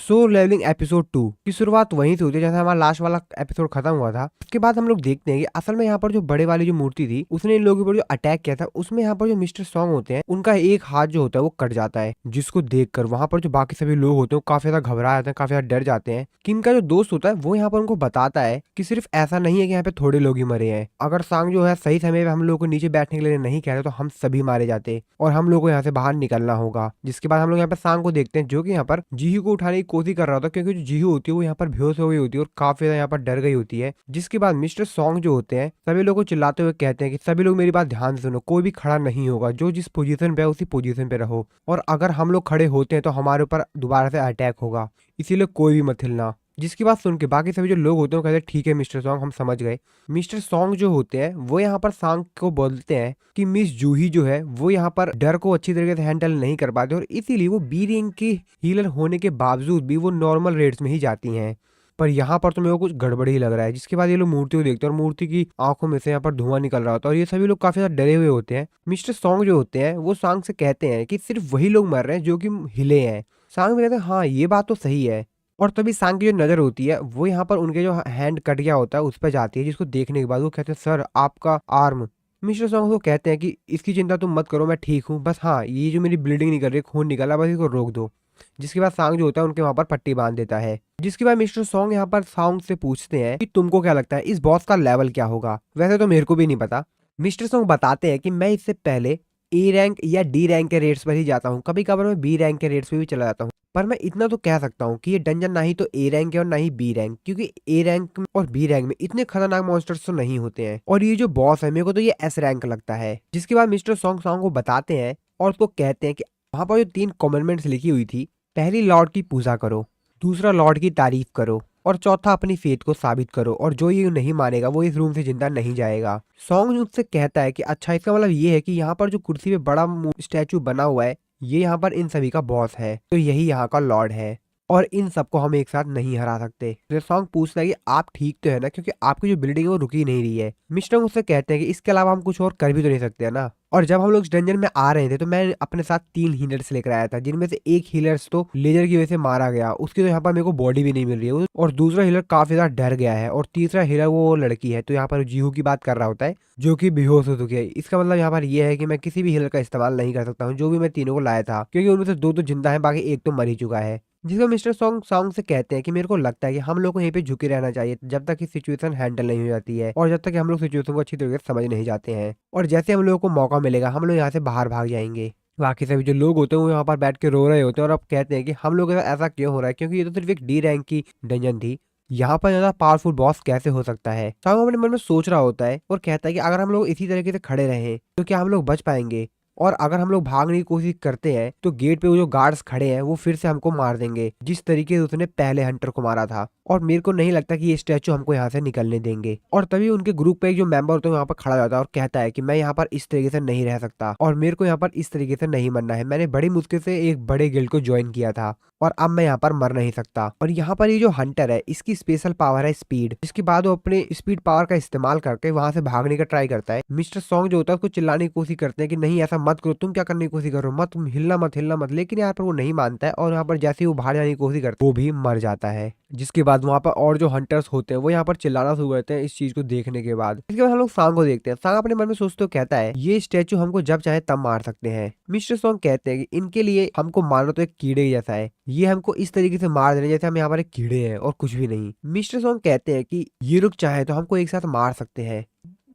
Solo levelling episode 2 की शुरुआत वहीं से होती है जैसे हमारा लास्ट वाला एपिसोड खत्म हुआ था। उसके बाद हम लोग देखते हैं कि असल में यहाँ पर जो बड़े वाली जो मूर्ति थी उसने इन लोगों पर जो अटैक किया था उसमें यहाँ पर जो मिस्टर सॉन्ग होते हैं उनका एक हाथ जो होता है वो कट जाता है, जिसको देखकर वहां पर जो बाकी सभी लोग होते हैं वो काफी ज्यादा घबरा जाते हैं, काफी ज्यादा डर जाते हैं। कि इनका जो दोस्त होता है वो यहाँ पर उनको बताता है कि सिर्फ ऐसा नहीं है कि यहाँ पे थोड़े लोग ही मरे हैं, अगर सांग जो है सही समय पे हम लोग को नीचे बैठने के लिए नहीं कहते तो हम सभी मारे जाते और हम लोग को यहाँ से बाहर निकलना होगा। जिसके बाद हम लोग यहाँ पे सांग को देखते हैं जो कि यहाँ पर जीहू को उठाने की कोशिश कर रहा था, क्योंकि जो जीहू होती है वो यहाँ पर बेहोश हो गई होती है और काफी ज्यादा यहाँ पर डर गई होती है। जिसके बाद मिस्टर सॉन्ग जो होते हैं सभी लोग को चिल्लाते हुए कहते हैं कि सभी लोग मेरी बात ध्यान से सुनो, कोई भी खड़ा नहीं होगा, जो जिस पोजीशन पे है उसी पोजीशन पे रहो, और अगर हम लोग खड़े होते हैं तो हमारे ऊपर दोबारा से अटैक होगा, इसीलिए कोई भी मत हिलना। जिसकी बात सुन के बाकी सभी जो लोग होते हैं वो कहते हैं ठीक है मिस्टर सॉन्ग, हम समझ गए। मिस्टर सॉन्ग जो होते हैं वो यहाँ पर सांग को बोलते हैं कि मिस जूही जो है वो यहाँ पर डर को अच्छी तरीके से हैंडल नहीं कर पाते और इसीलिए वो बी रैंक की हीलर होने के बावजूद भी वो नॉर्मल रेट्स में ही जाती हैं। पर यहाँ पर तो मेरे को कुछ गड़बड़ ही लग रहा है। जिसके बाद ये लोग मूर्ति को देखते हैं और मूर्ति की आंखों में से यहाँ पर धुआं निकल रहा होता है और ये सभी लोग काफी ज्यादा डरे हुए होते हैं। मिस्टर सॉन्ग जो होते हैं वो सांग से कहते हैं कि सिर्फ वही लोग मर रहे हैं जो कि हिले हैं। सांग भी कहते हैं हाँ ये बात तो सही है। और तभी सांग की जो नजर होती है वो यहाँ पर उनके जो हैंड कट गया होता है उस पर जाती है, जिसको देखने के बाद वो कहते हैं सर आपका आर्म। मिस्टर सॉन्ग को कहते हैं कि इसकी चिंता तुम मत करो, मैं ठीक हूँ, बस हाँ ये जो मेरी ब्लीडिंग निकल रही है, खून निकला, बस इसको रोक दो। जिसके बाद सांग जो होता है उनके वहां पर पट्टी बांध देता है। जिसके बाद मिस्टर सॉन्ग यहाँ पर सांग से पूछते हैं कि तुमको क्या लगता है इस बॉस का लेवल क्या होगा। वैसे तो मेरे को भी नहीं पता। मिस्टर सॉन्ग बताते हैं कि मैं इससे पहले ए रैंक या डी रैंक के रेट्स पर ही जाता हूँ, कभी कभार मैं बी रैंक के रेट्स पे भी चला जाता हूँ, पर मैं इतना तो कह सकता हूँ कि ये डंजन ना ही तो ए रैंक है और ना ही बी रैंक, क्योंकि ए रैंक और बी रैंक में इतने खतरनाक मॉन्स्टर्स तो नहीं होते हैं और ये जो बॉस है मेरे को तो ये एस रैंक लगता है। जिसके बाद मिस्टर सॉन्ग सॉन्ग को बताते हैं और उसको कहते हैं कि वहां पर जो 3 कमेंडमेंट्स लिखी हुई थी, पहली लॉर्ड की पूजा करो, दूसरा लॉर्ड की तारीफ करो और चौथा अपनी फेथ को साबित करो, और जो ये नहीं मानेगा वो इस रूम से जिंदा नहीं जाएगा। सॉन्ग उससे कहता है कि अच्छा इसका मतलब ये है कि यहाँ पर जो कुर्सी पे बड़ा स्टैचू बना हुआ है ये यहाँ पर इन सभी का बॉस है, तो यही यहाँ का लॉर्ड है और इन सबको हम एक साथ नहीं हरा सकते। फिर सॉन्ग पूछता है कि आप ठीक तो है ना, क्योंकि आपकी जो बिल्डिंग है वो रुकी नहीं रही है। मिस्टर उससे कहते हैं कि इसके अलावा हम कुछ और कर भी तो नहीं सकते है ना। और जब हम लोग इस डंजन में आ रहे थे तो मैं अपने साथ 3 हीलर्स लेकर आया था, जिनमें से एक हीलर्स तो लेजर की वजह से मारा गया, उसकी तो यहाँ पर मेरे को बॉडी भी नहीं मिल रही है, और दूसरा हीलर काफी ज्यादा डर गया है, और तीसरा हीलर वो लड़की है तो यहाँ पर जीहू की बात कर रहा होता है जो कि बेहोश हो चुकी है। इसका मतलब यहाँ पर यह है कि मैं किसी भी हीलर का इस्तेमाल नहीं कर सकता हूँ जो भी मैं तीनों को लाया था, क्योंकि उनमें से 2 तो जिंदा है, बाकी एक तो मर ही चुका है। जिसको मिस्टर सॉन्ग सॉन्ग से कहते हैं कि मेरे को लगता है कि हम लोग को यहीं पे झुके रहना चाहिए जब तक कि सिचुएशन हैंडल नहीं हो जाती है और जब तक कि हम लोग सिचुएशन को अच्छी तरीके से समझ नहीं जाते हैं, और जैसे हम लोगों को मौका मिलेगा हम लोग यहाँ से बाहर भाग जाएंगे। बाकी सभी जो लोग होते हैं वो यहाँ पर बैठ के रो रहे होते हैं और अब कहते हैं कि हम लोग ऐसा क्यों हो रहा है, क्योंकि ये तो सिर्फ एक डी रैंक की डंजन थी, यहाँ पर ज्यादा पावरफुल बॉस कैसे हो सकता है। सॉन्ग अपने मन में सोच रहा होता है और कहता है कि अगर हम लोग इसी तरीके से खड़े रहें तो क्या हम लोग बच पाएंगे, और अगर हम लोग भागने की कोशिश करते हैं तो गेट पे वो जो गार्ड्स खड़े हैं वो फिर से हमको मार देंगे जिस तरीके से उसने पहले हंटर को मारा था, और मेरे को नहीं लगता कि ये स्टैचू हमको यहाँ से निकलने देंगे। और तभी उनके ग्रुप पे एक जो मेंबर होता है वहाँ पर खड़ा हो जाता है और कहता है कि मैं यहाँ पर इस तरीके से नहीं रह सकता और मेरे को यहाँ पर इस तरीके से नहीं मरना है, मैंने बड़ी मुश्किल से एक बड़े गिल्ड को ज्वाइन किया था और अब मैं यहाँ पर मर नहीं सकता। और यहाँ पर ये जो हंटर है इसकी स्पेशल पावर है स्पीड, जिसके बाद वो अपने स्पीड पावर का इस्तेमाल करके वहां से भागने का ट्राई करता है। मिस्टर सॉन्ग जो होता है उसको चिल्लाने की कोशिश करते हैं कि नहीं ऐसा मत करो, तुम क्या करने की कोशिश करो, मत हिलना मत हिलना मत, लेकिन यहाँ पर वो नहीं मानता है और यहाँ पर जैसे ही वो बाहर जाने की कोशिश करता है वो भी मर जाता है। जिसके बाद वहां पर और जो हंटर्स होते हैं वो यहाँ पर चिल्लाना शुरू करते हैं इस चीज को देखने के बाद। इसके बाद हम लोग सांग को देखते हैं। सांग अपने मन में सोचते हुए कहता है ये स्टैचू हमको जब चाहे तब मार सकते हैं। मिस्टर सॉन्ग कहते हैं कि इनके लिए हमको मारना तो एक कीड़े जैसा है, ये हमको इस तरीके से मार दे रहे हैं जैसे हम यहाँ पर एक कीड़े हैं और कुछ भी नहीं। मिस्टर सॉन्ग कहते हैं कि ये लोग चाहे तो हमको एक साथ मार सकते हैं,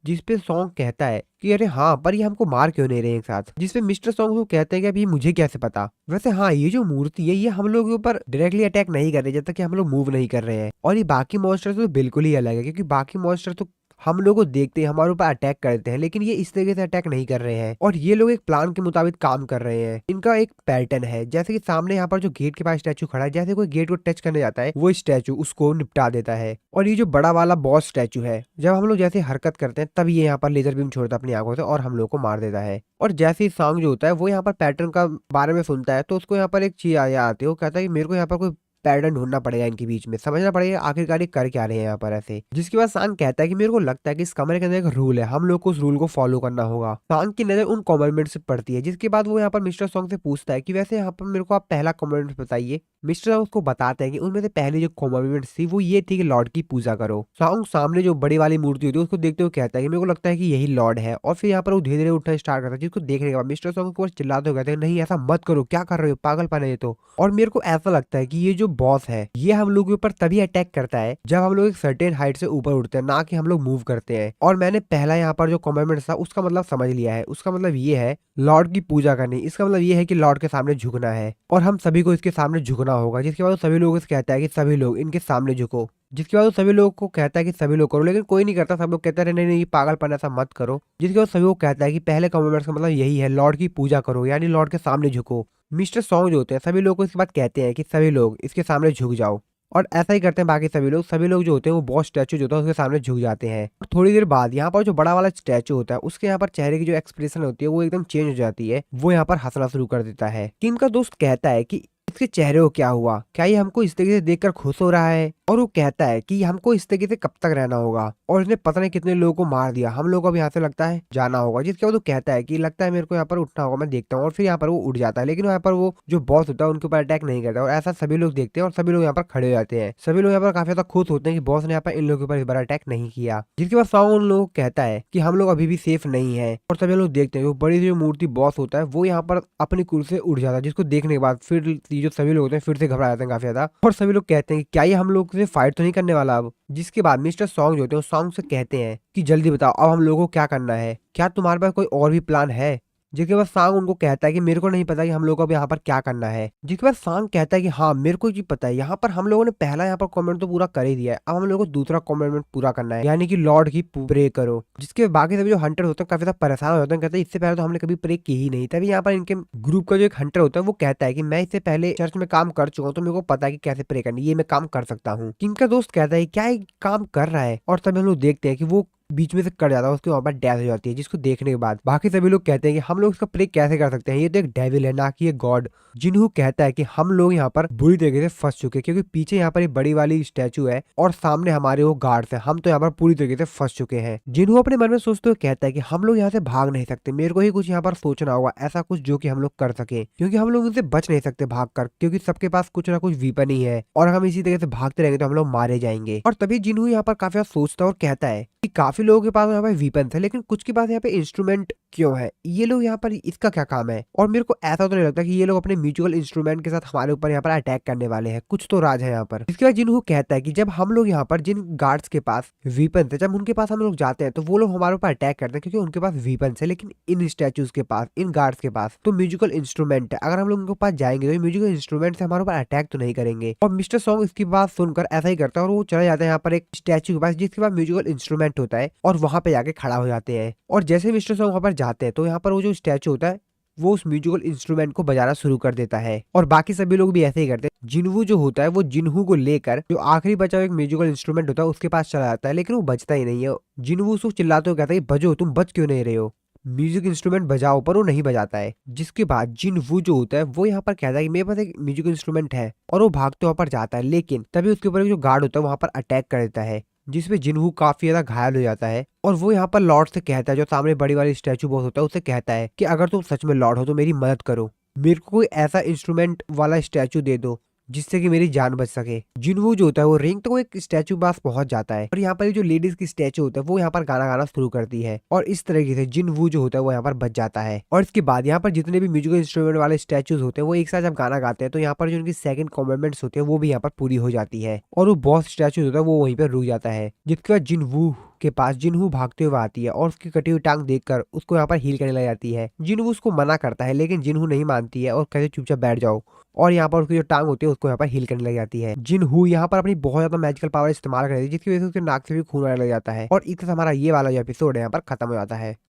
जिसपे सॉन्ग कहता है कि अरे हाँ पर ये हमको मार क्यों नहीं रहे एक साथ। जिसपे मिस्टर सॉन्ग को कहते हैं कि अभी मुझे कैसे पता। वैसे हाँ ये जो मूर्ति है ये हम लोग के ऊपर डायरेक्टली अटैक नहीं कर रही जब तक कि हम लोग मूव नहीं कर रहे हैं, और ये बाकी मॉन्स्टर तो बिल्कुल ही अलग है, क्योंकि बाकी मॉन्स्टर तो हम लोग को देखते हैं हमारे ऊपर अटैक करते हैं, लेकिन ये इस तरीके से अटैक नहीं कर रहे हैं और ये लोग एक प्लान के मुताबिक काम कर रहे हैं। इनका एक पैटर्न है, जैसे कि सामने यहाँ पर जो गेट के पास स्टैचू खड़ा है, जैसे कोई गेट को टच करने जाता है वो स्टैचू उसको निपटा देता है। और ये जो बड़ा वाला बॉस स्टैचू है जब हम लोग जैसे हरकत करते हैं तब ये यहाँ पर लेजर बीम छोड़ता है अपनी आंखों से और हम लोग को मार देता है। और जैसे ही सॉन्ग जो होता है वो यहाँ पर पैटर्न का बारे में सुनता है तो उसको यहाँ पर एक चीज आ जाती है, वो कहता है कि मेरे को यहाँ पर कोई पैटर्न ढूंढना पड़ेगा इनके बीच में, समझना पड़ेगा आखिरकार ये कर क्या रहे हैं यहाँ पर ऐसे। जिसके बाद सांग कहता है कि मेरे को लगता है कि इस कमरे के अंदर एक रूल है, हम लोग को उस रूल को फॉलो करना होगा। सांग की नजर उन कॉमेंट से पड़ती है, जिसके बाद वो यहाँ पर मिस्टर सॉन्ग से पूछता है कि वैसे यहाँ पर मेरे को आप पहला कॉमेंट बताइए। मिस्टर सॉन्ग उसको बताते हैं कि उनमें से पहली जो कॉमेंट थी वो ये थी कि लॉर्ड की पूजा करो। सॉन्ग सामने जो बड़ी वाली मूर्ति होती है उसको देखते हुए कहता है कि मेरे को लगता है कि यही लॉर्ड है, और फिर यहाँ पर वो धीरे धीरे उठना स्टार्ट करता है। जिसको देखने के बाद मिस्टर सॉन्ग को चिल्लाते हुए कहते हैं नहीं ऐसा मत करो, क्या कर रहे हो, पागलपन है ये तो। और मेरे को ऐसा लगता है कि ये जो बॉस है ये हम लोग के ऊपर तभी अटैक करता है जब हम लोग एक सर्टेन हाइट से ऊपर उठते हैं, ना कि हम लोग मूव करते हैं। और मैंने पहला यहाँ पर जो कॉमेंट था उसका मतलब समझ लिया है, उसका मतलब ये है लॉर्ड की पूजा करनी, इसका मतलब ये है कि लॉर्ड के सामने झुकना है और हम सभी को इसके सामने झुकना होगा। जिसके बाद सभी लोगों से कहता है कि सभी लोग इनके सामने झुको। जिसके बाद सभी लोगों को कहता है कि सभी लोग करो, लेकिन कोई नहीं करता, सब लोग कहते हैं नहीं नहीं पागलपन ऐसा मत करो। जिसके बाद सभी को कहता है कि पहले कॉमेंट्स का मतलब यही है, लॉर्ड की पूजा करो यानी लॉर्ड के सामने झुको। मिस्टर सॉन्ग जो होते हैं सभी लोग को इसके बाद कहते हैं कि सभी लोग इसके सामने झुक जाओ, और ऐसा ही करते हैं बाकी सभी लोग जो होते हैं वो बॉस स्टैचू जो होता है उसके सामने झुक जाते हैं। और थोड़ी देर बाद यहाँ पर जो बड़ा वाला स्टैचू होता है उसके यहाँ पर चेहरे की जो एक्सप्रेशन होती है वो एकदम चेंज हो जाती है, वो यहाँ पर हंसना शुरू कर देता है। किम का दोस्त कहता है कि इसके चेहरे को क्या हुआ, क्या ये हमको इस तरीके से देखकर खुश हो रहा है, और वो कहता है कि हमको इस तरीके से कब तक रहना होगा, और इसने पता नहीं कितने लोगों को मार दिया, हम लोग को अब यहाँ से लगता है जाना होगा। जिसके बाद वो कहता है कि लगता है मेरे को यहाँ पर उठना होगा, मैं देखता हूँ, और फिर यहाँ पर वो उठ जाता है। लेकिन यहाँ पर वो जो बॉस होता है उनके ऊपर अटैक नहीं करता, और ऐसा सभी लोग देखते हैं और सभी लोग यहाँ पर खड़े हो जाते हैं। सभी लोग यहाँ पर काफी ज्यादा खुश होते हैं कि बॉस ने यहाँ पर इन लोगों के ऊपर इस बार अटैक नहीं किया। जिसके बाद सॉन्ग उन लोगों को कहता है कि हम लोग अभी भी सेफ नहीं है, और सभी लोग देखते हैं वो बड़ी जो मूर्ति बॉस होता है वो यहाँ पर अपनी कुर्सी से उठ जाता है। जिसको देखने के बाद फिर जो सभी लोग होते हैं फिर से घबरा जाते हैं काफी ज्यादा, और सभी लोग कहते हैं कि क्या ये हम लोग से फाइट तो नहीं करने वाला अब। जिसके बाद मिस्टर सॉन्ग जो होते हैं सॉन्ग से कहते हैं कि जल्दी बताओ अब हम लोगों को क्या करना है, क्या तुम्हारे पास कोई और भी प्लान है। जिसके बाद सांग उनको कहता है कि मेरे को नहीं पता कि हम लोगों को अब यहाँ पर क्या करना है। जिसके बाद सांग कहता है कि हाँ मेरे को जी पता है, यहाँ पर हम लोगों ने पहला यहाँ पर कमेंट तो पूरा कर ही दिया है, अब हम लोगों को दूसरा कमेंटमेंट पूरा करना है यानी कि लॉर्ड की प्रे करो। जिसके बाकी सभी जो हंटर होते हैं काफी ज्यादा परेशान हो जाते हैं, कहते हैं इससे पहले तो हमने कभी प्रे की ही नहीं। तभी यहाँ पर इनके ग्रुप का जो एक हंटर होता है वो कहता है कि मैं इससे पहले चर्च में काम कर चुका हूँ तो मेरे को पता है कि कैसे प्रे करनी, ये मैं काम कर सकता हूँ। किंग का दोस्त कहता है क्या काम कर रहा है, और तभी हम लोग देखते हैं कि वो बीच में से कट जाता है, उसके वहां पर डेथ हो जाती है। जिसको देखने के बाद बाकी सभी लोग कहते हैं कि हम लोग इसका प्रे कैसे कर सकते हैं, ये तो एक डेविल है ना कि ये गॉड। जिन्हू कहता है कि हम लोग यहाँ पर बुरी तरीके से फंस चुके हैं, क्योंकि पीछे यहाँ पर एक बड़ी वाली स्टैचू है और सामने हमारे वो गार्ड्स हैं, हम तो यहाँ पर पूरी तरीके से फंस चुके हैं। जिन्हू अपने मन में सोचते हुए कहता है कि हम लोग यहाँ से भाग नहीं सकते, मेरे को ही कुछ यहाँ पर सोचना होगा, ऐसा कुछ जो कि हम लोग कर सके, क्योंकि हम लोग इनसे बच नहीं सकते भाग कर, क्योंकि सबके पास कुछ ना कुछ वीपन ही है, और हम इसी तरीके से भागते रहेंगे तो हम लोग मारे जाएंगे। और तभी जिन्हू यहाँ पर काफी सोचता और कहता है कि काफी लोगों के पास यहाँ पर वीपन थे लेकिन कुछ के पास यहाँ पे इंस्ट्रूमेंट क्यों है, ये लोग यहाँ पर इसका क्या काम है। और मेरे को ऐसा तो नहीं लगता कि ये लोग अपने म्यूचुअल इंस्ट्रूमेंट के साथ हमारे ऊपर यहाँ पर अटैक करने वाले हैं, कुछ तो राज है यहाँ पर। इसके बाद जिन्हू कहता है कि जब हम लोग यहाँ पर जिन गार्ड्स के पास वीपन थे, जब उनके पास हम लोग जाते हैं तो वो लोग हमारे ऊपर अटैक करते हैं क्योंकि उनके पास वीपन है, लेकिन इन स्टैचूज के पास, इन गार्ड्स के पास तो म्यूजिकल इंस्ट्रूमेंट है, अगर हम लोग उनके पास जाएंगे तो म्यूजिकल इंस्ट्रूमेंट से हमारे ऊपर अटैक तो नहीं करेंगे। और मिस्टर सॉन्ग इसकी बात सुनकर ऐसा ही करता है और वो चला जाता है यहाँ पर एक स्टैचू के पास जिसके पास म्यूजिकल इंस्ट्रूमेंट होता है, और वहां पे जाके खड़ा हो जाते हैं। और जैसे मिस्टर सॉन्ग वहां पर जाते हैं तो यहाँ पर वो जो स्टैचू होता है वो उस म्यूजिकल इंस्ट्रूमेंट को बजाना शुरू कर देता है, और बाकी सभी लोग भी ऐसे ही करते हैं। जिन्हू जो होता है वो जिन्हू को लेकर जो आखिरी बचा हुआ एक म्यूजिकल इंस्ट्रूमेंट होता है उसके पास चला जाता है, लेकिन वो बजता ही नहीं है। जिन्हू उसको चिल्लाते हुए कहता है बजो, तुम बज क्यों नहीं रहे हो, म्यूजिक इंस्ट्रूमेंट बजाओ, पर वो नहीं बजाता है। जिसके बाद जिन्हू जो होता है वो यहाँ पर कहता है कि मेरे पास एक म्यूजिक इंस्ट्रूमेंट है, और वो भागते वहां पर जाता है, लेकिन तभी उसके ऊपर जो गार्ड होता है वहां पर अटैक कर देता है, जिसपे जिन्हू काफी ज्यादा घायल हो जाता है। और वो यहाँ पर लॉर्ड से कहता है, जो सामने बड़ी वाली स्टैचू बॉस होता है उससे कहता है कि अगर तुम सच में लॉर्ड हो तो मेरी मदद करो, मेरे को कोई ऐसा इंस्ट्रूमेंट वाला स्टैचू दे दो जिससे कि मेरी जान बच सके। जिन्हू जो होता है वो रिंग तो एक स्टैचू पास पहुंच जाता है, और यहाँ पर जो लेडीज की स्टैचू होता है वो यहाँ पर गाना गाना शुरू करती है, और इस तरीके से जिन्हू जो होता है वो यहाँ पर बच जाता है। और इसके बाद यहाँ पर जितने भी म्यूजिकल इंस्ट्रूमेंट वाले स्टैचूज होते हैं वो एक साथ जब गाना गाते हैं तो यहाँ पर जो उनकी सेकंड कॉमेंटमेंट्स होते हैं वो भी यहाँ पर पूरी हो जाती है, और वो बॉस स्टैचू होता है वो वहीं पर रुक जाता है। जिसके बाद जिन्हू के पास जिन्हू भागते हुए आती है और उसकी कटी हुई टांग देखकर उसको यहाँ पर हील करने लग जाती है। जिन्हू उसको मना करता है लेकिन जिन्हू नहीं मानती है और कहते चुपचाप बैठ जाओ, और यहाँ पर उसकी जो टांग होती है उसको यहाँ पर हील करने लग जाती है। जिन्हू यहाँ पर अपनी बहुत ज्यादा मैजिकल पावर इस्तेमाल कर रही है जिसकी वजह से उसके नाक से भी खून आने लग जाता है, और इसके साथ हमारा ये वाला जो एपिसोड है यहाँ पर खत्म हो जाता है।